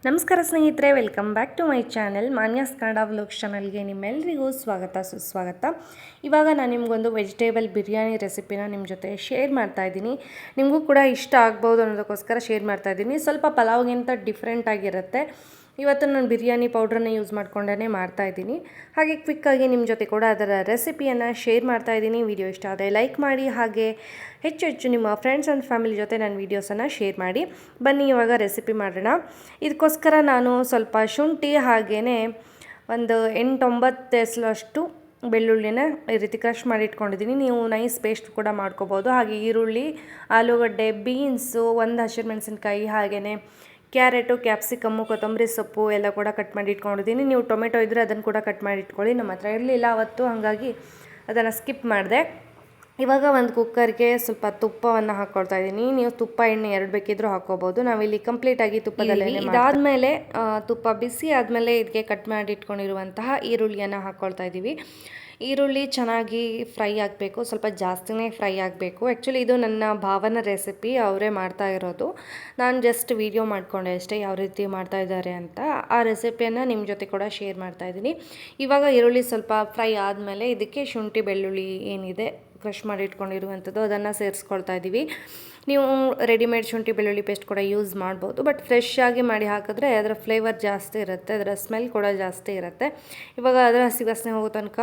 ನಮಸ್ಕಾರ ಸ್ನೇಹಿತರೆ, welcome back to my channel Manya's Kannada vlogs ಚಾನಲ್ಗೆ ನಿಮ್ಮೆಲ್ಲರಿಗೂ ಸ್ವಾಗತ ಸುಸ್ವಾಗತ. ಇವಾಗ ನಾನು ನಿಮಗೊಂದು ವೆಜಿಟೇಬಲ್ ಬಿರಿಯಾನಿ ರೆಸಿಪಿನ ನಿಮ್ಮ ಜೊತೆ ಶೇರ್ ಮಾಡ್ತಾ ಇದ್ದೀನಿ. ನಿಮಗೂ ಕೂಡ ಇಷ್ಟ ಆಗ್ಬೋದು ಅನ್ನೋದಕ್ಕೋಸ್ಕರ ಶೇರ್ ಮಾಡ್ತಾ ಇದ್ದೀನಿ. ಸ್ವಲ್ಪ ಪಲಾವ್ಗಿಂತ ಡಿಫ್ರೆಂಟ್ ಆಗಿರುತ್ತೆ. ಇವತ್ತು ನಾನು ಬಿರಿಯಾನಿ ಪೌಡ್ರನ್ನ ಯೂಸ್ ಮಾಡ್ಕೊಂಡೇ ಮಾಡ್ತಾಯಿದ್ದೀನಿ. ಹಾಗೆ ಕ್ವಿಕ್ಕಾಗಿ ನಿಮ್ಮ ಜೊತೆ ಕೂಡ ಅದರ ರೆಸಿಪಿಯನ್ನು ಶೇರ್ ಮಾಡ್ತಾಯಿದ್ದೀನಿ. ವಿಡಿಯೋ ಇಷ್ಟ ಆದರೆ ಲೈಕ್ ಮಾಡಿ, ಹಾಗೆ ಹೆಚ್ಚು ಹೆಚ್ಚು ನಿಮ್ಮ ಫ್ರೆಂಡ್ಸ್ ಆ್ಯಂಡ್ ಫ್ಯಾಮಿಲಿ ಜೊತೆ ನನ್ನ ವೀಡಿಯೋಸನ್ನು ಶೇರ್ ಮಾಡಿ. ಬನ್ನಿ ಇವಾಗ ರೆಸಿಪಿ ಮಾಡೋಣ. ಇದಕ್ಕೋಸ್ಕರ ನಾನು ಸ್ವಲ್ಪ ಶುಂಠಿ ಹಾಗೆಯೇ ಒಂದು 8-9 ಎಸಲಷ್ಟು ಬೆಳ್ಳುಳ್ಳಿನ ಈ ರೀತಿ ಕ್ರಷ್ ಮಾಡಿ ಇಟ್ಕೊಂಡಿದ್ದೀನಿ. ನೀವು ನೈಸ್ ಪೇಸ್ಟ್ ಕೂಡ ಮಾಡ್ಕೋಬೋದು. ಹಾಗೆ ಈರುಳ್ಳಿ, ಆಲೂಗಡ್ಡೆ, ಬೀನ್ಸು, ಒಂದು ಹಸಿಮೆಣಸಿನ್ಕಾಯಿ, ಹಾಗೆಯೇ ಕ್ಯಾರೆಟು, ಕ್ಯಾಪ್ಸಿಕಮ್ಮು, ಕೊತ್ತಂಬರಿ ಸೊಪ್ಪು ಎಲ್ಲ ಕೂಡ ಕಟ್ ಮಾಡಿ ಇಟ್ಕೊಂಡಿದ್ದೀನಿ. ನೀವು ಟೊಮೆಟೊ ಇದ್ದರೆ ಅದನ್ನು ಕೂಡ ಕಟ್ ಮಾಡಿ ಇಟ್ಕೊಳ್ಳಿ. ನಮ್ಮ ಹತ್ರ ಇರಲಿಲ್ಲ ಅವತ್ತು, ಹಾಗಾಗಿ ಅದನ್ನು ಸ್ಕಿಪ್ ಮಾಡಿದೆ. ಇವಾಗ ಒಂದು ಕುಕ್ಕರ್ಗೆ ಸ್ವಲ್ಪ ತುಪ್ಪವನ್ನು ಹಾಕ್ಕೊಳ್ತಾ ಇದ್ದೀನಿ. ನೀವು ತುಪ್ಪ ಎಣ್ಣೆ ಎರಡು ಬೇಕಿದ್ರೂ ಹಾಕ್ಕೋಬೋದು. ನಾವಿಲ್ಲಿ ಕಂಪ್ಲೀಟಾಗಿ ತುಪ್ಪದಲ್ಲೇ ಇದಾದಮೇಲೆ ತುಪ್ಪ ಬಿಸಿ ಆದಮೇಲೆ ಇದಕ್ಕೆ ಕಟ್ ಮಾಡಿ ಇಟ್ಕೊಂಡಿರುವಂತಹ ಈರುಳ್ಳಿಯನ್ನು ಹಾಕ್ಕೊಳ್ತಾ ಇದ್ದೀವಿ. ಈರುಳ್ಳಿ ಚೆನ್ನಾಗಿ ಫ್ರೈ ಆಗಬೇಕು, ಸ್ವಲ್ಪ ಜಾಸ್ತಿನೇ ಫ್ರೈ ಆಗಬೇಕು. ಆ್ಯಕ್ಚುಲಿ ಇದು ನನ್ನ ಭಾವನ ರೆಸಿಪಿ, ಅವರೇ ಮಾಡ್ತಾ ಇರೋದು. ನಾನು ಜಸ್ಟ್ ವಿಡಿಯೋ ಮಾಡಿಕೊಂಡೆ ಅಷ್ಟೇ ಯಾವ ರೀತಿ ಮಾಡ್ತಾ ಇದ್ದಾರೆ ಅಂತ. ಆ ರೆಸಿಪಿಯನ್ನು ನಿಮ್ಮ ಜೊತೆ ಕೂಡ ಶೇರ್ ಮಾಡ್ತಾಯಿದ್ದೀನಿ. ಇವಾಗ ಈರುಳ್ಳಿ ಸ್ವಲ್ಪ ಫ್ರೈ ಆದಮೇಲೆ ಇದಕ್ಕೆ ಶುಂಠಿ ಬೆಳ್ಳುಳ್ಳಿ ಏನಿದೆ ಕ್ರಷ್ ಮಾಡಿ ಇಟ್ಕೊಂಡಿರುವಂಥದ್ದು ಅದನ್ನು ಸೇರಿಸ್ಕೊಳ್ತಾ ಇದ್ದೀವಿ. ನೀವು ರೆಡಿಮೇಡ್ ಶುಂಠಿ ಬೆಳ್ಳುಳ್ಳಿ ಪೇಸ್ಟ್ ಕೂಡ ಯೂಸ್ ಮಾಡ್ಬೋದು, ಬಟ್ ಫ್ರೆಶ್ ಆಗಿ ಮಾಡಿ ಹಾಕಿದ್ರೆ ಅದರ ಫ್ಲೇವರ್ ಜಾಸ್ತಿ ಇರುತ್ತೆ, ಅದರ ಸ್ಮೆಲ್ ಕೂಡ ಜಾಸ್ತಿ ಇರುತ್ತೆ. ಇವಾಗ ಅದರ ಹಸಿ ವಾಸನೆ ಹೋಗೋ ತನಕ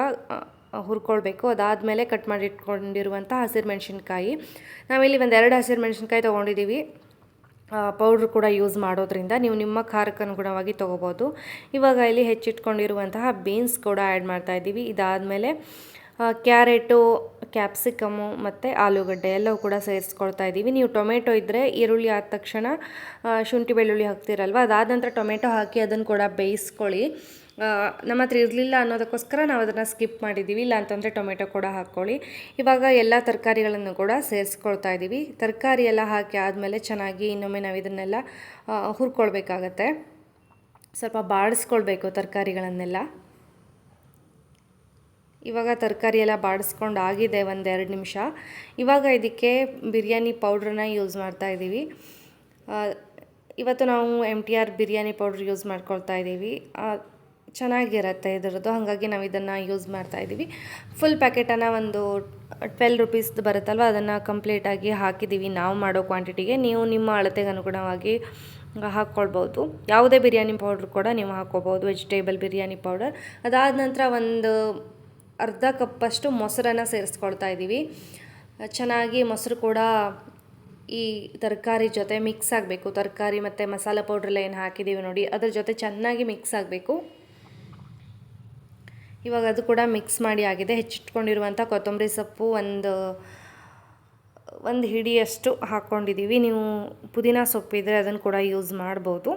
ಹುರ್ಕೊಳ್ಬೇಕು. ಅದಾದಮೇಲೆ ಕಟ್ ಮಾಡಿ ಇಟ್ಕೊಂಡಿರುವಂಥ ಹಸಿರು ಮೆಣಸಿನ್ಕಾಯಿ, ನಾವಿಲ್ಲಿ ಒಂದು 2 ಹಸಿರು ಮೆಣಸಿನ್ಕಾಯಿ ತೊಗೊಂಡಿದ್ದೀವಿ. ಪೌಡ್ರ್ ಕೂಡ ಯೂಸ್ ಮಾಡೋದ್ರಿಂದ ನೀವು ನಿಮ್ಮ ಖಾರಕ್ಕೆ ಅನುಗುಣವಾಗಿ ತೊಗೋಬೋದು. ಇವಾಗ ಇಲ್ಲಿ ಹೆಚ್ಚಿಟ್ಕೊಂಡಿರುವಂತಹ ಬೀನ್ಸ್ ಕೂಡ ಆ್ಯಡ್ ಮಾಡ್ತಾಯಿದ್ದೀವಿ. ಇದಾದಮೇಲೆ ಕ್ಯಾರೆಟು, ಕ್ಯಾಪ್ಸಿಕಮ್ಮು ಮತ್ತು ಆಲೂಗಡ್ಡೆ ಎಲ್ಲವೂ ಕೂಡ ಸೇರಿಸ್ಕೊಳ್ತಾ ಇದ್ದೀವಿ. ನೀವು ಟೊಮೆಟೊ ಇದ್ದರೆ ಈರುಳ್ಳಿ ಆದ ತಕ್ಷಣ ಶುಂಠಿ ಬೆಳ್ಳುಳ್ಳಿ ಹಾಕ್ತಿರಲ್ವ, ಅದಾದ ನಂತರ ಟೊಮೆಟೊ ಹಾಕಿ ಅದನ್ನು ಕೂಡ ಬೇಯಿಸ್ಕೊಳ್ಳಿ. ನಮ್ಮ ಹತ್ರ ಇರಲಿಲ್ಲ ಅನ್ನೋದಕ್ಕೋಸ್ಕರ ನಾವು ಅದನ್ನು ಸ್ಕಿಪ್ ಮಾಡಿದ್ದೀವಿ. ಇಲ್ಲ ಅಂತಂದರೆ ಟೊಮೆಟೊ ಕೂಡ ಹಾಕ್ಕೊಳ್ಳಿ. ಇವಾಗ ಎಲ್ಲ ತರಕಾರಿಗಳನ್ನು ಕೂಡ ಸೇರಿಸ್ಕೊಳ್ತಾ ಇದ್ದೀವಿ. ತರಕಾರಿ ಎಲ್ಲ ಹಾಕಿ ಆದಮೇಲೆ ಚೆನ್ನಾಗಿ ಇನ್ನೊಮ್ಮೆ ನಾವು ಇದನ್ನೆಲ್ಲ ಹುರ್ಕೊಳ್ಬೇಕಾಗತ್ತೆ. ಸ್ವಲ್ಪ ಬಾಡಿಸ್ಕೊಳ್ಬೇಕು ತರಕಾರಿಗಳನ್ನೆಲ್ಲ. ಇವಾಗ ತರಕಾರಿ ಎಲ್ಲ ಬಾಡಿಸ್ಕೊಂಡು ಆಗಿದೆ 1-2 ನಿಮಿಷ. ಇವಾಗ ಇದಕ್ಕೆ ಬಿರಿಯಾನಿ ಪೌಡ್ರನ್ನ ಯೂಸ್ ಮಾಡ್ತಾ ಇದ್ದೀವಿ. ಇವತ್ತು ನಾವು MTR ಬಿರಿಯಾನಿ ಪೌಡ್ರ್ ಯೂಸ್ ಮಾಡ್ಕೊಳ್ತಾ ಇದ್ದೀವಿ. ಚೆನ್ನಾಗಿರುತ್ತೆ ಇದರದ್ದು, ಹಾಗಾಗಿ ನಾವು ಇದನ್ನು ಯೂಸ್ ಮಾಡ್ತಾ ಇದ್ದೀವಿ. ಫುಲ್ ಪ್ಯಾಕೆಟನ್ನು ಒಂದು 12 ರುಪೀಸ್ದು ಬರುತ್ತಲ್ವ, ಅದನ್ನು ಕಂಪ್ಲೀಟಾಗಿ ಹಾಕಿದ್ದೀವಿ ನಾವು ಮಾಡೋ ಕ್ವಾಂಟಿಟಿಗೆ. ನೀವು ನಿಮ್ಮ ಅಳತೆಗೆ ಅನುಗುಣವಾಗಿ ಹಾಕ್ಕೊಳ್ಬೋದು. ಯಾವುದೇ ಬಿರಿಯಾನಿ ಪೌಡ್ರ್ ಕೂಡ ನೀವು ಹಾಕ್ಕೋಬೋದು, ವೆಜಿಟೇಬಲ್ ಬಿರಿಯಾನಿ ಪೌಡರ್. ಅದಾದ ನಂತರ ಒಂದು ಅರ್ಧ ಕಪ್ಪಷ್ಟು ಮೊಸರನ್ನು ಸೇರಿಸ್ಕೊಳ್ತಾ ಇದ್ದೀವಿ. ಚೆನ್ನಾಗಿ ಮೊಸರು ಕೂಡ ಈ ತರಕಾರಿ ಜೊತೆ ಮಿಕ್ಸ್ ಆಗಬೇಕು. ತರಕಾರಿ ಮತ್ತು ಮಸಾಲೆ ಪೌಡ್ರೆಲ್ಲ ಏನು ಹಾಕಿದ್ದೀವಿ ನೋಡಿ, ಅದ್ರ ಜೊತೆ ಚೆನ್ನಾಗಿ ಮಿಕ್ಸ್ ಆಗಬೇಕು. ಇವಾಗ ಅದು ಕೂಡ ಮಿಕ್ಸ್ ಮಾಡಿ ಆಗಿದೆ. ಹೆಚ್ಚಿಟ್ಕೊಂಡಿರುವಂಥ ಕೊತ್ತಂಬರಿ ಸೊಪ್ಪು ಒಂದು ಹಿಡಿಯಷ್ಟು ಹಾಕ್ಕೊಂಡಿದ್ದೀವಿ. ನೀವು ಪುದೀನ ಸೊಪ್ಪಿದ್ರೆ ಅದನ್ನು ಕೂಡ ಯೂಸ್ ಮಾಡ್ಬೋದು,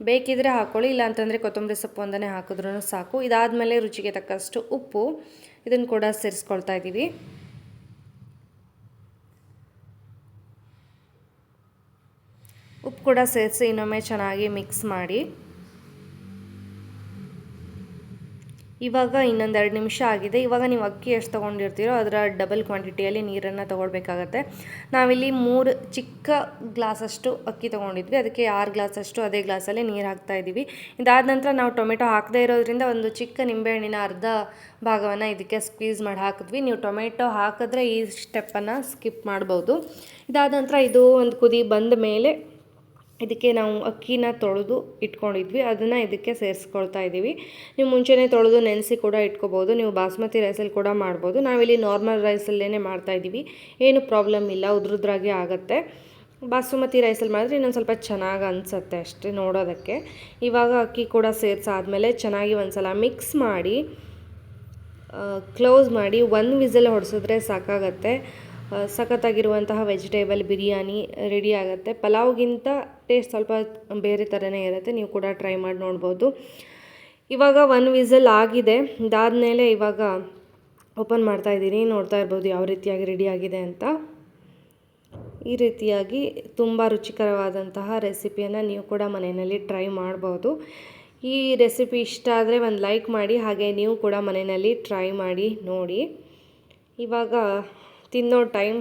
ಬೇಕಿದ್ರೆ ಹಾಕ್ಕೊಳ್ಳಿ. ಇಲ್ಲ ಅಂತಂದರೆ ಕೊತ್ತಂಬರಿ ಸೊಪ್ಪು ಒಂದನೇ ಹಾಕಿದ್ರೂ ಸಾಕು. ಇದಾದಮೇಲೆ ರುಚಿಗೆ ತಕ್ಕಷ್ಟು ಉಪ್ಪು, ಇದನ್ನು ಕೂಡ ಸೇರಿಸ್ಕೊಳ್ತಾ ಇದ್ದೀವಿ. ಉಪ್ಪು ಕೂಡ ಸೇರಿಸಿ ಇನ್ನೊಮ್ಮೆ ಚೆನ್ನಾಗಿ ಮಿಕ್ಸ್ ಮಾಡಿ. ಇವಾಗ ಇನ್ನೊಂದು 2 ನಿಮಿಷ ಆಗಿದೆ. ಇವಾಗ ನೀವು ಅಕ್ಕಿ ಎಷ್ಟು ತೊಗೊಂಡಿರ್ತೀರೋ ಅದರ ಡಬಲ್ ಕ್ವಾಂಟಿಟಿಯಲ್ಲಿ ನೀರನ್ನು ತೊಗೊಳ್ಬೇಕಾಗತ್ತೆ. ನಾವಿಲ್ಲಿ 3 ಚಿಕ್ಕ ಗ್ಲಾಸಷ್ಟು ಅಕ್ಕಿ ತೊಗೊಂಡಿದ್ವಿ, ಅದಕ್ಕೆ 6 ಗ್ಲಾಸಷ್ಟು ಅದೇ ಗ್ಲಾಸಲ್ಲಿ ನೀರು ಹಾಕ್ತಾಯಿದ್ದೀವಿ. ಇದಾದ ನಂತರ ನಾವು ಟೊಮೆಟೊ ಹಾಕದೇ ಇರೋದ್ರಿಂದ ಒಂದು ಚಿಕ್ಕ ನಿಂಬೆಹಣ್ಣಿನ ಅರ್ಧ ಭಾಗವನ್ನು ಇದಕ್ಕೆ ಸ್ಕ್ವೀಸ್ ಮಾಡಿ ಹಾಕಿದ್ವಿ. ನೀವು ಟೊಮೆಟೊ ಹಾಕಿದ್ರೆ ಈ ಸ್ಟೆಪ್ಪನ್ನು ಸ್ಕಿಪ್ ಮಾಡ್ಬೋದು. ಇದಾದ ನಂತರ ಇದು ಒಂದು ಕುದಿ ಬಂದ ಮೇಲೆ ಇದಕ್ಕೆ ನಾವು ಅಕ್ಕಿನ ತೊಳೆದು ಇಟ್ಕೊಂಡಿದ್ವಿ, ಅದನ್ನು ಇದಕ್ಕೆ ಸೇರಿಸ್ಕೊಳ್ತಾ ಇದ್ದೀವಿ. ನೀವು ಮುಂಚೆನೇ ತೊಳೆದು ನೆನೆಸಿ ಕೂಡ ಇಟ್ಕೋಬೋದು. ನೀವು ಬಾಸ್ಮತಿ ರೈಸಲ್ಲಿ ಕೂಡ ಮಾಡ್ಬೋದು. ನಾವಿಲ್ಲಿ ನಾರ್ಮಲ್ ರೈಸಲ್ಲೇ ಮಾಡ್ತಾಯಿದ್ದೀವಿ, ಏನು ಪ್ರಾಬ್ಲಮ್ ಇಲ್ಲ, ಉದ್ರುದ್ರಾಗೆ ಆಗುತ್ತೆ. ಬಾಸುಮತಿ ರೈಸಲ್ಲಿ ಮಾಡಿದ್ರೆ ಇನ್ನೊಂದು ಸ್ವಲ್ಪ ಚೆನ್ನಾಗಿ ಅನಿಸುತ್ತೆ ಅಷ್ಟೇ ನೋಡೋದಕ್ಕೆ. ಇವಾಗ ಅಕ್ಕಿ ಕೂಡ ಸೇರಿಸಾದ್ಮೇಲೆ ಚೆನ್ನಾಗಿ ಒಂದು ಸಲ ಮಿಕ್ಸ್ ಮಾಡಿ ಕ್ಲೋಸ್ ಮಾಡಿ 1 ವಿಸಲ್ ಹೊಡೆಸಿದ್ರೆ ಸಾಕಾಗತ್ತೆ. ಸಖತ್ತಾಗಿರುವಂತಹ ವೆಜಿಟೇಬಲ್ ಬಿರಿಯಾನಿ ರೆಡಿ ಆಗುತ್ತೆ. ಪಲಾವ್ಗಿಂತ ಟೇಸ್ಟ್ ಸ್ವಲ್ಪ ಬೇರೆ ಥರನೇ ಇರುತ್ತೆ, ನೀವು ಕೂಡ ಟ್ರೈ ಮಾಡಿ ನೋಡ್ಬೋದು. ಇವಾಗ 1 ವಿಸಲ್ ಆಗಿದೆ. ಇದಾದಮೇಲೆ ಇವಾಗ ಓಪನ್ ಮಾಡ್ತಾಯಿದ್ದೀನಿ, ನೋಡ್ತಾ ಇರ್ಬೋದು ಯಾವ ರೀತಿಯಾಗಿ ರೆಡಿ ಆಗಿದೆ ಅಂತ. ಈ ರೀತಿಯಾಗಿ ತುಂಬ ರುಚಿಕರವಾದಂತಹ ರೆಸಿಪಿಯನ್ನು ನೀವು ಕೂಡ ಮನೆಯಲ್ಲಿ ಟ್ರೈ ಮಾಡ್ಬೋದು. ಈ ರೆಸಿಪಿ ಇಷ್ಟ ಆದರೆ ಒಂದು ಲೈಕ್ ಮಾಡಿ, ಹಾಗೆ ನೀವು ಕೂಡ ಮನೆಯಲ್ಲಿ ಟ್ರೈ ಮಾಡಿ ನೋಡಿ. ಇವಾಗ ತಿನ್ನೋ ಟೈಮ್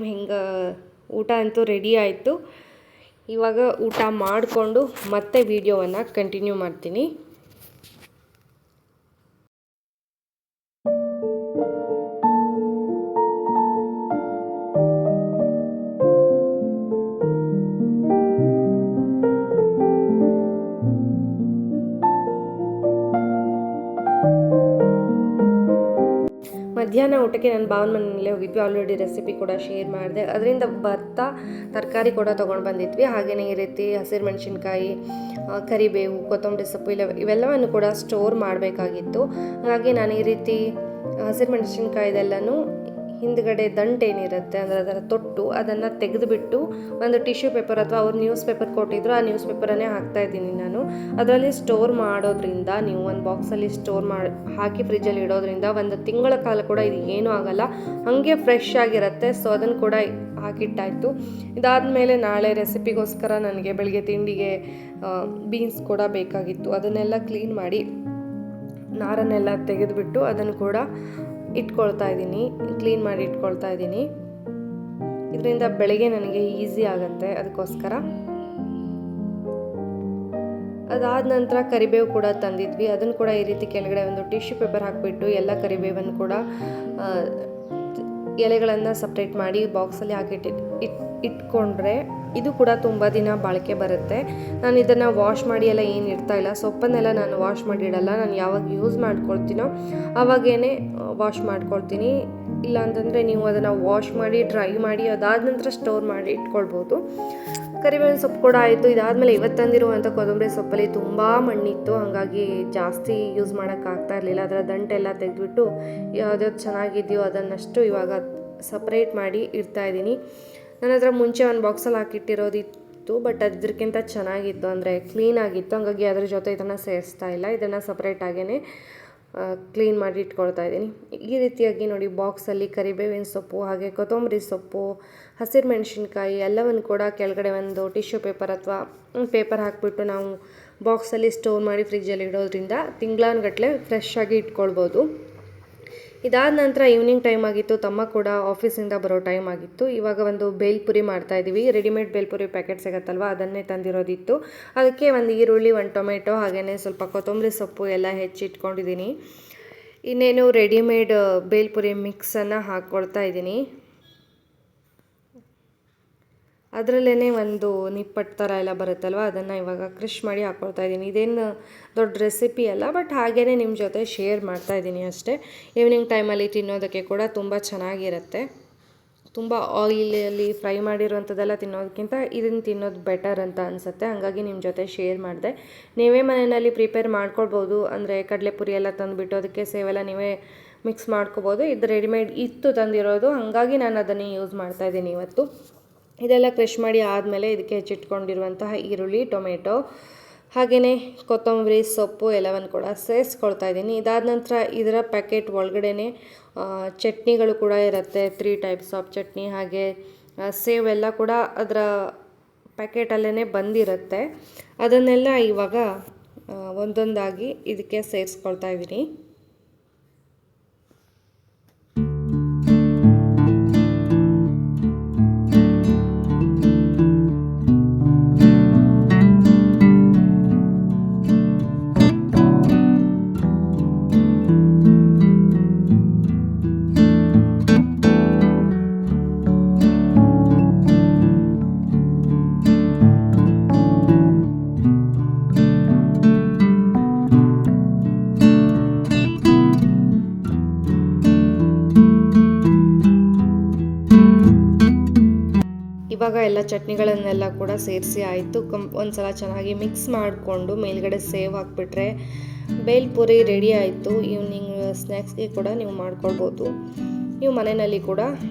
ಊಟ ಅಂತೂ ರೆಡಿ ಆಯಿತು. ಇವಾಗ ಊಟ ಮಾಡಿಕೊಂಡು ಮತ್ತೆ ವಿಡಿಯೋವನ್ನು ಕಂಟಿನ್ಯೂ ಮಾಡ್ತೀನಿ. ಮಧ್ಯಾಹ್ನ ಊಟಕ್ಕೆ ನನ್ನ ಭಾವನ ಮನೆಯಲ್ಲೇ ಹೋಗಿದ್ವಿ. ಆಲ್ರೆಡಿ ರೆಸಿಪಿ ಕೂಡ ಶೇರ್ ಮಾಡಿದೆ. ಅದರಿಂದ ಭತ್ತ ತರಕಾರಿ ಕೂಡ ತೊಗೊಂಡು ಬಂದಿದ್ವಿ. ಹಾಗೆಯೇ ಈ ರೀತಿ ಹಸಿರು ಮೆಣಸಿನ್ಕಾಯಿ, ಕರಿಬೇವು, ಕೊತ್ತಂಬರಿ ಸೊಪ್ಪು ಇವೆಲ್ಲವನ್ನು ಕೂಡ ಸ್ಟೋರ್ ಮಾಡಬೇಕಾಗಿತ್ತು. ಹಾಗಾಗಿ ನಾನು ಈ ರೀತಿ ಹಸಿರು ಮೆಣಸಿನ್ಕಾಯಿದೆಲ್ಲನೂ ಹಿಂದ್ಗಡೆ ದಂಟು ಏನಿರುತ್ತೆ ಅಂದರೆ ಅದರ ತೊಟ್ಟು ಅದನ್ನು ತೆಗೆದುಬಿಟ್ಟು ಒಂದು ಟಿಶ್ಯೂ ಪೇಪರ್ ಅಥವಾ ಅವ್ರು ನ್ಯೂಸ್ ಪೇಪರ್ ಕೊಟ್ಟಿದ್ರು, ಆ ನ್ಯೂಸ್ ಪೇಪರನ್ನೇ ಹಾಕ್ತಾಯಿದ್ದೀನಿ ನಾನು. ಅದರಲ್ಲಿ ಸ್ಟೋರ್ ಮಾಡೋದ್ರಿಂದ, ನೀವು ಒಂದು ಬಾಕ್ಸಲ್ಲಿ ಸ್ಟೋರ್ ಹಾಕಿ ಫ್ರಿಜ್ಜಲ್ಲಿ ಇಡೋದ್ರಿಂದ 1 ತಿಂಗಳ ಕಾಲ ಕೂಡ ಇದು ಏನೂ ಆಗೋಲ್ಲ, ಹಾಗೆ ಫ್ರೆಶ್ ಆಗಿರುತ್ತೆ. ಸೊ ಅದನ್ನು ಕೂಡ ಹಾಕಿಟ್ಟಾಯಿತು. ಇದಾದಮೇಲೆ ನಾಳೆ ರೆಸಿಪಿಗೋಸ್ಕರ ನನಗೆ ಬೆಳಗ್ಗೆ ತಿಂಡಿಗೆ ಬೀನ್ಸ್ ಕೂಡ ಬೇಕಾಗಿತ್ತು. ಅದನ್ನೆಲ್ಲ ಕ್ಲೀನ್ ಮಾಡಿ ನಾರನ್ನೆಲ್ಲ ತೆಗೆದುಬಿಟ್ಟು ಅದನ್ನು ಕೂಡ ಕ್ಲೀನ್ ಮಾಡಿ ಇಟ್ಕೊಳ್ತಾ ಇದ್ದೀನಿ. ಇದರಿಂದ ಬೆಳಗ್ಗೆ ನನಗೆ ಈಸಿ ಆಗುತ್ತೆ, ಅದಕ್ಕೋಸ್ಕರ. ಅದಾದ ನಂತರ ಕರಿಬೇವು ಕೂಡ ತಂದಿದ್ವಿ. ಅದನ್ನು ಕೂಡ ಈ ರೀತಿ ಕೆಳಗಡೆ ಒಂದು ಟಿಶ್ಯೂ ಪೇಪರ್ ಹಾಕಿಬಿಟ್ಟು ಎಲ್ಲ ಕರಿಬೇವನ್ನು ಕೂಡ ಎಲೆಗಳನ್ನು ಸಪ್ರೇಟ್ ಮಾಡಿ ಬಾಕ್ಸಲ್ಲಿ ಇಟ್ಕೊಂಡ್ರೆ ಇದು ಕೂಡ ತುಂಬ ದಿನ ಬಾಳಿಕೆ ಬರುತ್ತೆ. ನಾನು ಇದನ್ನು ವಾಶ್ ಮಾಡಿ ಎಲ್ಲ ಏನು ಇಡ್ತಾಯಿಲ್ಲ. ಸೊಪ್ಪನ್ನೆಲ್ಲ ನಾನು ವಾಶ್ ಮಾಡಿ ಇಡಲ್ಲ. ನಾನು ಯಾವಾಗ ಯೂಸ್ ಮಾಡ್ಕೊಳ್ತೀನೋ ಆವಾಗೇ ವಾಶ್ ಮಾಡ್ಕೊಳ್ತೀನಿ. ಇಲ್ಲ ಅಂತಂದರೆ ನೀವು ಅದನ್ನು ವಾಶ್ ಮಾಡಿ ಡ್ರೈ ಮಾಡಿ ಅದಾದ ನಂತರ ಸ್ಟೋರ್ ಮಾಡಿ ಇಟ್ಕೊಳ್ಬೋದು. ಕರಿಬೇವಿನ ಸೊಪ್ಪು ಕೂಡ ಆಯಿತು. ಇದಾದಮೇಲೆ ಇವತ್ತು ತಂದಿರುವಂಥ ಕೊತ್ತಂಬರಿ ಸೊಪ್ಪಲ್ಲಿ ತುಂಬ ಮಣ್ಣಿತ್ತು, ಹಾಗಾಗಿ ಜಾಸ್ತಿ ಯೂಸ್ ಮಾಡೋಕ್ಕಾಗ್ತಾ ಇರಲಿಲ್ಲ. ಅದರ ದಂಟೆಲ್ಲ ತೆಗೆದುಬಿಟ್ಟು ಯಾವ್ದ್ಯಾವ್ದು ಚೆನ್ನಾಗಿದೆಯೋ ಅದನ್ನಷ್ಟು ಇವಾಗ ಸಪ್ರೇಟ್ ಮಾಡಿ ಇಡ್ತಾಯಿದ್ದೀನಿ. ನನ್ನ ಹತ್ರ ಮುಂಚೆ ಒಂದು ಬಾಕ್ಸಲ್ಲಿ ಹಾಕಿಟ್ಟಿರೋದಿತ್ತು, ಬಟ್ ಅದಕ್ಕಿಂತ ಚೆನ್ನಾಗಿತ್ತು, ಅಂದರೆ ಕ್ಲೀನಾಗಿತ್ತು. ಹಾಗಾಗಿ ಅದ್ರ ಜೊತೆ ಇದನ್ನು ಸೇರಿಸ್ತಾ ಇಲ್ಲ. ಇದನ್ನು ಸಪ್ರೇಟಾಗೇ ಕ್ಲೀನ್ ಮಾಡಿ ಇಟ್ಕೊಳ್ತಾ ಇದ್ದೀನಿ. ಈ ರೀತಿಯಾಗಿ ನೋಡಿ, ಬಾಕ್ಸಲ್ಲಿ ಕರಿಬೇವಿನ ಸೊಪ್ಪು, ಹಾಗೆ ಕೊತ್ತಂಬರಿ ಸೊಪ್ಪು, ಹಸಿರು ಮೆಣಸಿನ್ಕಾಯಿ ಎಲ್ಲವನ್ನು ಕೂಡ ಕೆಳಗಡೆ ಒಂದು ಟಿಶ್ಯೂ ಪೇಪರ್ ಅಥವಾ ಪೇಪರ್ ಹಾಕಿಬಿಟ್ಟು ನಾವು ಬಾಕ್ಸಲ್ಲಿ ಸ್ಟೋರ್ ಮಾಡಿ ಫ್ರಿಜ್ಜಲ್ಲಿ ಇಡೋದ್ರಿಂದ ತಿಂಗಳಾನುಗಟ್ಟಲೆ ಫ್ರೆಶ್ ಆಗಿ ಇಟ್ಕೊಳ್ಬೋದು. ಇದಾದ ನಂತರ ಈವ್ನಿಂಗ್ ಟೈಮ್ ಆಗಿತ್ತು. ತಮ್ಮ ಕೂಡ ಆಫೀಸಿಂದ ಬರೋ ಟೈಮ್ ಆಗಿತ್ತು. ಇವಾಗ ಒಂದು ಬೇಲ್ಪುರಿ ಮಾಡ್ತಾಯಿದ್ದೀವಿ. ರೆಡಿಮೇಡ್ ಬೇಲ್ಪುರಿ ಪ್ಯಾಕೆಟ್ ಸಿಗುತ್ತಲ್ವ, ಅದನ್ನೇ ತಂದಿರೋದಿತ್ತು. ಅದಕ್ಕೆ ಒಂದು ಈರುಳ್ಳಿ, 1 ಟೊಮೆಟೊ, ಹಾಗೆಯೇ ಸ್ವಲ್ಪ ಕೊತ್ತಂಬರಿ ಸೊಪ್ಪು ಎಲ್ಲ ಹೆಚ್ಚಿಟ್ಕೊಂಡಿದ್ದೀನಿ. ಇನ್ನೇನು ರೆಡಿಮೇಡ್ ಬೇಲ್ಪುರಿ ಮಿಕ್ಸನ್ನು ಹಾಕ್ಕೊಳ್ತಾ ಇದ್ದೀನಿ. ಅದರಲ್ಲೇ ಒಂದು ನಿಪ್ಪಟ್ಟು ಥರ ಎಲ್ಲ ಬರುತ್ತಲ್ವ, ಅದನ್ನು ಇವಾಗ ಕ್ರಷ್ ಮಾಡಿ ಹಾಕ್ಕೊಳ್ತಾ ಇದ್ದೀನಿ. ಇದೇನು ದೊಡ್ಡ ರೆಸಿಪಿ ಅಲ್ಲ, ಬಟ್ ಹಾಗೇ ನಿಮ್ಮ ಜೊತೆ ಶೇರ್ ಮಾಡ್ತಾಯಿದ್ದೀನಿ ಅಷ್ಟೇ. ಈವ್ನಿಂಗ್ ಟೈಮಲ್ಲಿ ತಿನ್ನೋದಕ್ಕೆ ಕೂಡ ತುಂಬ ಚೆನ್ನಾಗಿರುತ್ತೆ. ತುಂಬ ಆಯಿಲಲ್ಲಿ ಫ್ರೈ ಮಾಡಿರೋವಂಥದ್ದೆಲ್ಲ ತಿನ್ನೋದಕ್ಕಿಂತ ಇದನ್ನು ತಿನ್ನೋದು ಬೆಟರ್ ಅಂತ ಅನಿಸುತ್ತೆ. ಹಾಗಾಗಿ ನಿಮ್ಮ ಜೊತೆ ಶೇರ್ ಮಾಡಿದೆ. ನೀವೇ ಮನೆಯಲ್ಲಿ ಪ್ರಿಪೇರ್ ಮಾಡ್ಕೊಳ್ಬೋದು. ಅಂದರೆ ಕಡಲೆಪುರಿ ಎಲ್ಲ ತಂದುಬಿಟ್ಟು ಅದಕ್ಕೆ ಸೇವೆಲ್ಲ ನೀವೇ ಮಿಕ್ಸ್ ಮಾಡ್ಕೊಬೋದು. ಇದು ರೆಡಿಮೇಡ್ ಇತ್ತು ತಂದಿರೋದು, ಹಾಗಾಗಿ ನಾನು ಅದನ್ನೇ ಯೂಸ್ ಮಾಡ್ತಾಯಿದ್ದೀನಿ ಇವತ್ತು. ಇದೆಲ್ಲ ಕ್ರಷ್ ಮಾಡಿ ಆದಮೇಲೆ ಇದಕ್ಕೆ ಹೆಚ್ಚಿಟ್ಕೊಂಡಿರುವಂತಹ ಈರುಳ್ಳಿ, ಟೊಮೆಟೊ, ಹಾಗೆಯೇ ಕೊತ್ತಂಬರಿ ಸೊಪ್ಪು ಎಲ್ಲವನ್ನು ಕೂಡ ಸೇರಿಸ್ಕೊಳ್ತಾ ಇದ್ದೀನಿ. ಇದಾದ ನಂತರ ಇದರ ಪ್ಯಾಕೆಟ್ ಒಳಗಡೆ ಚಟ್ನಿಗಳು ಕೂಡ ಇರುತ್ತೆ. 3 ಟೈಪ್ಸ್ ಆಫ್ ಚಟ್ನಿ, ಹಾಗೆ ಸೇವ್ ಎಲ್ಲ ಕೂಡ ಅದರ ಪ್ಯಾಕೆಟಲ್ಲೇ ಬಂದಿರುತ್ತೆ. ಅದನ್ನೆಲ್ಲ ಇವಾಗ ಒಂದೊಂದಾಗಿ ಇದಕ್ಕೆ ಸೇರಿಸ್ಕೊಳ್ತಾ ಇದ್ದೀನಿ. ಇವಾಗ ಎಲ್ಲ ಚಟ್ನಿಗಳನ್ನೆಲ್ಲ ಕೂಡ ಸೇರಿಸಿ ಆಯಿತು. ಒಂದು ಸಲ ಚೆನ್ನಾಗಿ ಮಿಕ್ಸ್ ಮಾಡಿಕೊಂಡು ಮೇಲ್ಗಡೆ ಸೇವ್ ಹಾಕ್ಬಿಟ್ರೆ ಬೇಲ್ಪುರಿ ರೆಡಿ ಆಯಿತು. ಈವ್ನಿಂಗ್ ಸ್ನ್ಯಾಕ್ಸ್ಗೆ ಕೂಡ ನೀವು ಮಾಡ್ಕೊಳ್ಬೋದು. ನೀವು ಮನೆಯಲ್ಲಿ ಕೂಡ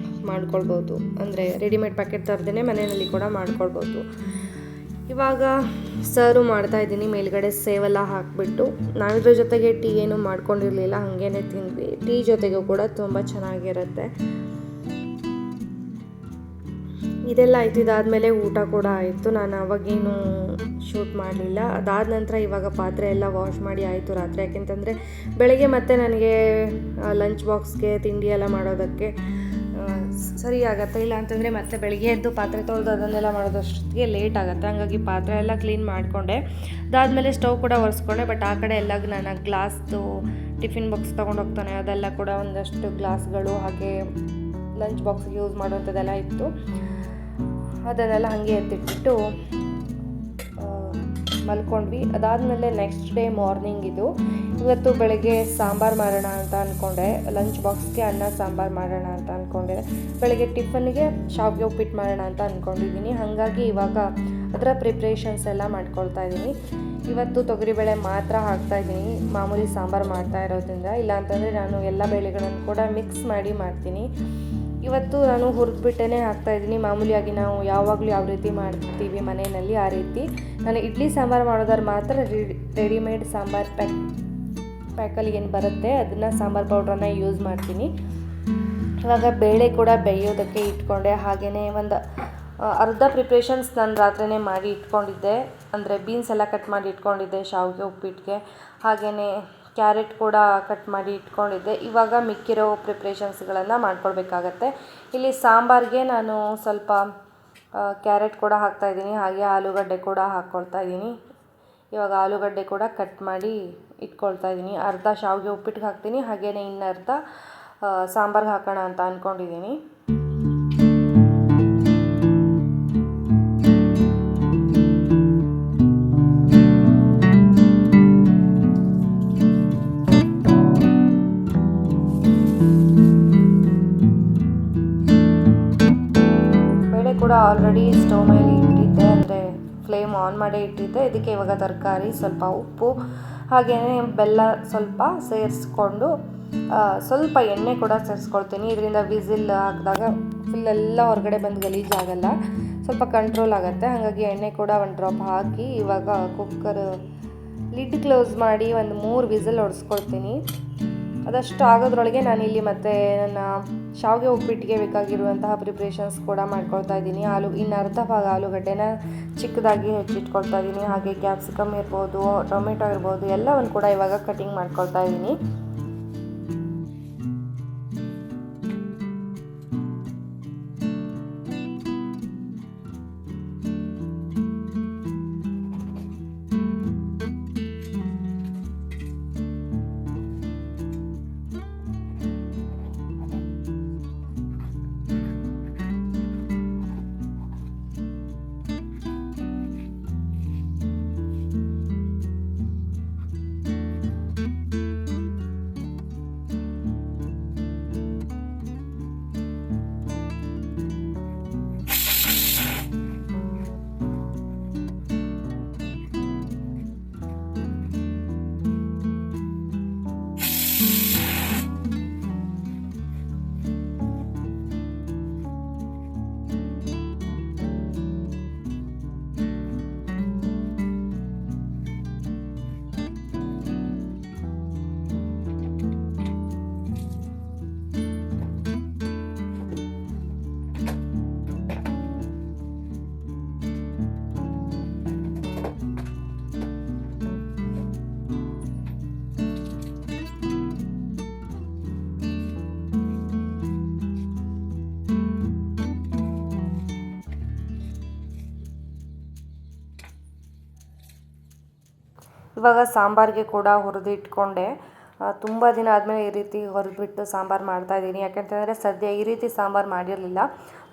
ಮಾಡ್ಕೊಳ್ಬೋದು, ಅಂದರೆ ರೆಡಿಮೇಡ್ ಪ್ಯಾಕೆಟ್ ತರದೇ ಮನೆಯಲ್ಲಿ ಕೂಡ ಮಾಡ್ಕೊಳ್ಬೋದು. ಇವಾಗ ಸರ್ವ್ ಮಾಡ್ತಾಯಿದ್ದೀನಿ. ಮೇಲ್ಗಡೆ ಸೇವೆಲ್ಲ ಹಾಕಿಬಿಟ್ಟು ನಾವಿದ್ರ ಜೊತೆಗೆ ಟೀ ಏನು ಮಾಡ್ಕೊಂಡಿರಲಿಲ್ಲ, ಹಾಗೇ ತಿಂದ್ವಿ. ಟೀ ಜೊತೆಗೂ ಕೂಡ ತುಂಬ ಚೆನ್ನಾಗಿರುತ್ತೆ. ಇದೆಲ್ಲ ಆಯಿತು. ಇದಾದಮೇಲೆ ಊಟ ಕೂಡ ಆಯಿತು. ನಾನು ಅವಾಗೇನು ಶೂಟ್ ಮಾಡಲಿಲ್ಲ. ಅದಾದ ನಂತರ ಇವಾಗ ಪಾತ್ರೆ ಎಲ್ಲ ವಾಶ್ ಮಾಡಿ ಆಯಿತು ರಾತ್ರಿ. ಯಾಕೆಂತಂದರೆ ಬೆಳಗ್ಗೆ ಮತ್ತೆ ನನಗೆ ಲಂಚ್ ಬಾಕ್ಸ್ಗೆ ತಿಂಡಿ ಎಲ್ಲ ಮಾಡೋದಕ್ಕೆ ಸರಿ ಆಗುತ್ತೆ. ಇಲ್ಲ ಅಂತಂದರೆ ಮತ್ತೆ ಬೆಳಗ್ಗೆ ಎದ್ದು ಪಾತ್ರೆ ತೊಳೆದು ಅದನ್ನೆಲ್ಲ ಮಾಡೋದಷ್ಟೊತ್ತಿಗೆ ಲೇಟ್ ಆಗುತ್ತೆ. ಹಾಗಾಗಿ ಪಾತ್ರೆ ಎಲ್ಲ ಕ್ಲೀನ್ ಮಾಡಿಕೊಂಡೆ. ಅದಾದಮೇಲೆ ಸ್ಟವ್ ಕೂಡ ಒರೆಸ್ಕೊಂಡೆ. ಬಟ್ ಆ ಕಡೆ ಎಲ್ಲ ನಾನು ಗ್ಲಾಸ್ದು ಟಿಫಿನ್ ಬಾಕ್ಸ್ ತೊಗೊಂಡು ಹೋಗ್ತಾನೆ ಅದೆಲ್ಲ ಕೂಡ ಒಂದಷ್ಟು ಗ್ಲಾಸ್ಗಳು ಹಾಗೆ ಲಂಚ್ ಬಾಕ್ಸ್ಗೆ ಯೂಸ್ ಮಾಡುವಂಥದ್ದೆಲ್ಲ ಇತ್ತು. ಅದನ್ನೆಲ್ಲ ಹಾಗೆ ಎತ್ತಿಟ್ಬಿಟ್ಟು ಮಲ್ಕೊಂಡ್ವಿ. ಅದಾದಮೇಲೆ ನೆಕ್ಸ್ಟ್ ಡೇ ಮಾರ್ನಿಂಗ್ ಇವತ್ತು ಬೆಳಗ್ಗೆ ಸಾಂಬಾರು ಮಾಡೋಣ ಅಂತ ಅಂದ್ಕೊಂಡೆ. ಲಂಚ್ ಬಾಕ್ಸ್ಗೆ ಅನ್ನ ಸಾಂಬಾರು ಮಾಡೋಣ ಅಂತ ಅಂದ್ಕೊಂಡೆ. ಬೆಳಗ್ಗೆ ಟಿಫನ್ಗೆ ಶಾವಿಗೆ ಉಪ್ಪಿಟ್ಟು ಮಾಡೋಣ ಅಂತ ಅಂದ್ಕೊಂಡಿದ್ದೀನಿ. ಹಾಗಾಗಿ ಇವಾಗ ಅದರ ಪ್ರಿಪ್ರೇಷನ್ಸ್ ಎಲ್ಲ ಮಾಡ್ಕೊಳ್ತಾ ಇದ್ದೀನಿ. ಇವತ್ತು ತೊಗರಿಬೇಳೆ ಮಾತ್ರ ಹಾಕ್ತಾಯಿದ್ದೀನಿ ಮಾಮೂಲಿ ಸಾಂಬಾರು ಮಾಡ್ತಾ ಇರೋದ್ರಿಂದ. ಇಲ್ಲಾಂತಂದರೆ ನಾನು ಎಲ್ಲ ಬೇಳೆಗಳನ್ನು ಕೂಡ ಮಿಕ್ಸ್ ಮಾಡಿ ಮಾಡ್ತೀನಿ. ಇವತ್ತು ನಾನು ಹುರಿದ್ಬಿಟ್ಟೇ ಹಾಕ್ತಾಯಿದ್ದೀನಿ. ಮಾಮೂಲಿಯಾಗಿ ನಾವು ಯಾವಾಗಲೂ ಯಾವ ರೀತಿ ಮಾಡ್ತೀವಿ ಮನೆಯಲ್ಲಿ ಆ ರೀತಿ. ನಾನು ಇಡ್ಲಿ ಸಾಂಬಾರು ಮಾಡೋದಾದ್ರೆ ಮಾತ್ರ ರೆಡಿಮೇಡ್ ಸಾಂಬಾರು ಪ್ಯಾಕಲ್ಲಿ ಏನು ಬರುತ್ತೆ ಅದನ್ನು ಸಾಂಬಾರು ಪೌಡ್ರನ್ನ ಯೂಸ್ ಮಾಡ್ತೀನಿ. ಇವಾಗ ಬೇಳೆ ಕೂಡ ಬೇಯೋದಕ್ಕೆ ಇಟ್ಕೊಂಡೆ. ಹಾಗೆಯೇ ಒಂದು ಅರ್ಧ ಪ್ರಿಪ್ರೇಷನ್ಸ್ ನಾನು ರಾತ್ರಿನೇ ಮಾಡಿ ಇಟ್ಕೊಂಡಿದ್ದೆ. ಅಂದರೆ ಬೀನ್ಸ್ ಎಲ್ಲ ಕಟ್ ಮಾಡಿ ಇಟ್ಕೊಂಡಿದ್ದೆ ಶಾವಿಗೆ ಉಪ್ಪಿಟ್ಟಿಗೆ. ಹಾಗೆಯೇ ಕ್ಯಾರೆಟ್ ಕೂಡ ಕಟ್ ಮಾಡಿ ಇಟ್ಕೊಂಡಿದ್ದೆ. ಇವಾಗ ಮಿಕ್ಕಿರೋ ಪ್ರಿಪ್ರೇಷನ್ಸ್ಗಳನ್ನು ಮಾಡ್ಕೊಳ್ಬೇಕಾಗತ್ತೆ. ಇಲ್ಲಿ ಸಾಂಬಾರಿಗೆ ನಾನು ಸ್ವಲ್ಪ ಕ್ಯಾರೆಟ್ ಕೂಡ ಹಾಕ್ತಾಯಿದ್ದೀನಿ. ಹಾಗೆ ಆಲೂಗಡ್ಡೆ ಕೂಡ ಹಾಕ್ಕೊಳ್ತಾ ಇದ್ದೀನಿ. ಇವಾಗ ಆಲೂಗಡ್ಡೆ ಕೂಡ ಕಟ್ ಮಾಡಿ ಇಟ್ಕೊಳ್ತಾ ಇದ್ದೀನಿ. ಅರ್ಧ ಶಾವಿಗೆ ಉಪ್ಪಿಟ್ಟಿಗೆ ಹಾಕ್ತೀನಿ. ಹಾಗೆಯೇ ಇನ್ನರ್ಧ ಸಾಂಬಾರ್ಗೆ ಹಾಕೋಣ ಅಂತ ಅಂದ್ಕೊಂಡಿದ್ದೀನಿ. ಕೂಡ ಆಲ್ರೆಡಿ ಸ್ಟವ್ ಮೇಲೆ ಇಟ್ಟಿದ್ದೆ, ಅಂದರೆ ಫ್ಲೇಮ್ ಆನ್ ಮಾಡೇ ಇಟ್ಟಿದ್ದೆ. ಇದಕ್ಕೆ ಇವಾಗ ತರಕಾರಿ, ಸ್ವಲ್ಪ ಉಪ್ಪು, ಹಾಗೆಯೇ ಬೆಲ್ಲ ಸ್ವಲ್ಪ ಸೇರಿಸ್ಕೊಂಡು ಸ್ವಲ್ಪ ಎಣ್ಣೆ ಕೂಡ ಸೇರಿಸ್ಕೊಳ್ತೀನಿ. ಇದರಿಂದ ವಿಸಿಲ್ ಹಾಕಿದಾಗ ಫುಲ್ಲೆಲ್ಲ ಹೊರಗಡೆ ಬಂದು ಗಲೀಜಾಗಲ್ಲ, ಸ್ವಲ್ಪ ಕಂಟ್ರೋಲ್ ಆಗುತ್ತೆ. ಹಾಗಾಗಿ ಎಣ್ಣೆ ಕೂಡ ಒಂದು ಡ್ರಾಪ್ ಹಾಕಿ ಇವಾಗ ಕುಕ್ಕರ್ ಲಿಡ್ ಕ್ಲೋಸ್ ಮಾಡಿ ಒಂದು 3 ವಿಸಿಲ್ ಹೊಡೆಸ್ಕೊಳ್ತೀನಿ. ಅದಷ್ಟು ಆಗೋದ್ರೊಳಗೆ ನಾನಿಲ್ಲಿ ಮತ್ತು ನನ್ನ ಶಾವಿಗೆ ಉಪ್ಪಿಟ್ಟಿಗೆ ಬೇಕಾಗಿರುವಂತಹ ಪ್ರಿಪ್ರೇಷನ್ಸ್ ಕೂಡ ಮಾಡ್ಕೊಳ್ತಾ ಇದ್ದೀನಿ. ಇನ್ನು ಅರ್ಧ ಭಾಗ ಆಲೂಗಡ್ಡೆನ ಚಿಕ್ಕದಾಗಿ ಹೆಚ್ಚಿಟ್ಕೊಳ್ತಾ ಇದ್ದೀನಿ. ಹಾಗೆ ಕ್ಯಾಪ್ಸಿಕಮ್ ಇರ್ಬೋದು, ಟೊಮೆಟೊ ಇರ್ಬೋದು, ಎಲ್ಲವನ್ನು ಕೂಡ ಇವಾಗ ಕಟಿಂಗ್ ಮಾಡ್ಕೊಳ್ತಾ ಇದ್ದೀನಿ. ಇವಾಗ ಸಾಂಬಾರಿಗೆ ಕೂಡ ಹುರಿದು ಇಟ್ಕೊಂಡೆ. ತುಂಬ ದಿನ ಆದಮೇಲೆ ಈ ರೀತಿ ಹುರಿದ್ಬಿಟ್ಟು ಸಾಂಬಾರು ಮಾಡ್ತಾಯಿದ್ದೀನಿ. ಯಾಕೆಂತಂದರೆ ಸದ್ಯ ಈ ರೀತಿ ಸಾಂಬಾರು ಮಾಡಿರಲಿಲ್ಲ.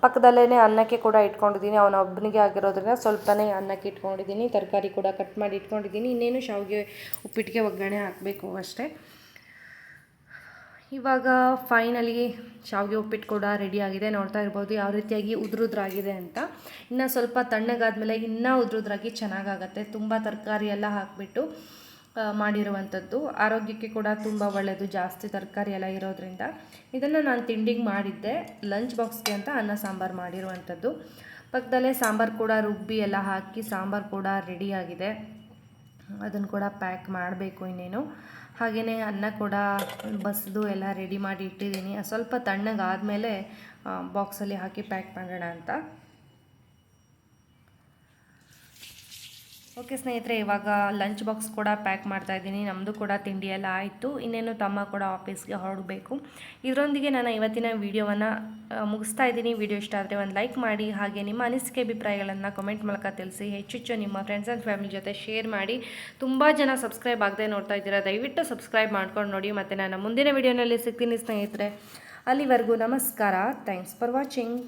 ಪಕ್ಕದಲ್ಲೇ ಅನ್ನಕ್ಕೆ ಕೂಡ ಇಟ್ಕೊಂಡಿದ್ದೀನಿ. ಅವನೊಬ್ಬನಿಗೆ ಆಗಿರೋದ್ರಿಂದ ಸ್ವಲ್ಪನೇ ಅನ್ನಕ್ಕೆ ಇಟ್ಕೊಂಡಿದ್ದೀನಿ. ತರಕಾರಿ ಕೂಡ ಕಟ್ ಮಾಡಿ ಇಟ್ಕೊಂಡಿದ್ದೀನಿ. ಇನ್ನೇನು ಶಾವಿಗೆ ಉಪ್ಪಿಟ್ಟಿಗೆ ಒಗ್ಗರಣೆ ಹಾಕಬೇಕು ಅಷ್ಟೇ. ಇವಾಗ ಫೈನಲಿ ಶಾವಿಗೆ ಉಪ್ಪಿಟ್ಟು ಕೂಡ ರೆಡಿಯಾಗಿದೆ. ನೋಡ್ತಾ ಇರ್ಬೋದು ಯಾವ ರೀತಿಯಾಗಿ ಉದುರುದ್ರಾಗಿದೆ ಅಂತ. ಇನ್ನು ಸ್ವಲ್ಪ ತಣ್ಣಗಾದ್ಮೇಲೆ ಇನ್ನೂ ಉದುರುದ್ರಾಗಿ ಚೆನ್ನಾಗಾಗತ್ತೆ. ತುಂಬ ತರಕಾರಿ ಎಲ್ಲ ಹಾಕಿಬಿಟ್ಟು ಮಾಡಿರುವಂಥದ್ದು. ಆರೋಗ್ಯಕ್ಕೆ ಕೂಡ ತುಂಬ ಒಳ್ಳೆಯದು, ಜಾಸ್ತಿ ತರಕಾರಿ ಎಲ್ಲ ಇರೋದ್ರಿಂದ. ಇದನ್ನು ನಾನು ತಿಂಡಿಗೆ ಮಾಡಿದ್ದೆ, ಲಂಚ್ ಬಾಕ್ಸ್ಗೆ ಅಂತ ಅನ್ನ ಸಾಂಬಾರು ಮಾಡಿರುವಂಥದ್ದು. ಪಕ್ಕದಲ್ಲೇ ಸಾಂಬಾರು ಕೂಡ ರುಬ್ಬಿ ಎಲ್ಲ ಹಾಕಿ ಸಾಂಬಾರು ಕೂಡ ರೆಡಿಯಾಗಿದೆ. ಅದನ್ನು ಕೂಡ ಪ್ಯಾಕ್ ಮಾಡಬೇಕು ಇನ್ನೇನು. ಹಾಗೆಯೇ ಅನ್ನ ಕೂಡ ಬಸಿದು ಎಲ್ಲ ರೆಡಿ ಮಾಡಿ ಇಟ್ಟಿದ್ದೀನಿ. ಸ್ವಲ್ಪ ತಣ್ಣಗಾದಮೇಲೆ ಬಾಕ್ಸಲ್ಲಿ ಹಾಕಿ ಪ್ಯಾಕ್ ಮಾಡೋಣ ಅಂತ. ಓಕೆ ಸ್ನೇಹಿತರೆ, ಇವಾಗ ಲಂಚ್ ಬಾಕ್ಸ್ ಕೂಡ ಪ್ಯಾಕ್ ಮಾಡ್ತಾಯಿದ್ದೀನಿ. ನಮ್ಮದು ಕೂಡ ತಿಂಡಿ ಎಲ್ಲ ಆಯಿತು. ಇನ್ನೇನು ತಮ್ಮ ಕೂಡ ಆಫೀಸ್ಗೆ ಹೊರಡಬೇಕು. ಇದರೊಂದಿಗೆ ನಾನು ಇವತ್ತಿನ ವಿಡಿಯೋವನ್ನು ಮುಗಿಸ್ತಾ ಇದ್ದೀನಿ. ವಿಡಿಯೋ ಇಷ್ಟ ಆದರೆ ಒಂದು ಲೈಕ್ ಮಾಡಿ, ಹಾಗೆ ನಿಮ್ಮ ಅನಿಸಿಕೆ ಅಭಿಪ್ರಾಯಗಳನ್ನು ಕಮೆಂಟ್ ಮೂಲಕ ತಿಳಿಸಿ. ಹೆಚ್ಚು ನಿಮ್ಮ ಫ್ರೆಂಡ್ಸ್ ಆ್ಯಂಡ್ ಫ್ಯಾಮಿಲಿ ಜೊತೆ ಶೇರ್ ಮಾಡಿ. ತುಂಬ ಜನ ಸಬ್ಸ್ಕ್ರೈಬ್ ಆಗದೆ ನೋಡ್ತಾ ಇದ್ದೀರಾ, ದಯವಿಟ್ಟು ಸಬ್ಸ್ಕ್ರೈಬ್ ಮಾಡ್ಕೊಂಡು ನೋಡಿ. ಮತ್ತು ನಾನು ಮುಂದಿನ ವಿಡಿಯೋನಲ್ಲಿ ಸಿಗ್ತೀನಿ ಸ್ನೇಹಿತರೆ. ಅಲ್ಲಿವರೆಗೂ ನಮಸ್ಕಾರ. Thanks for watching.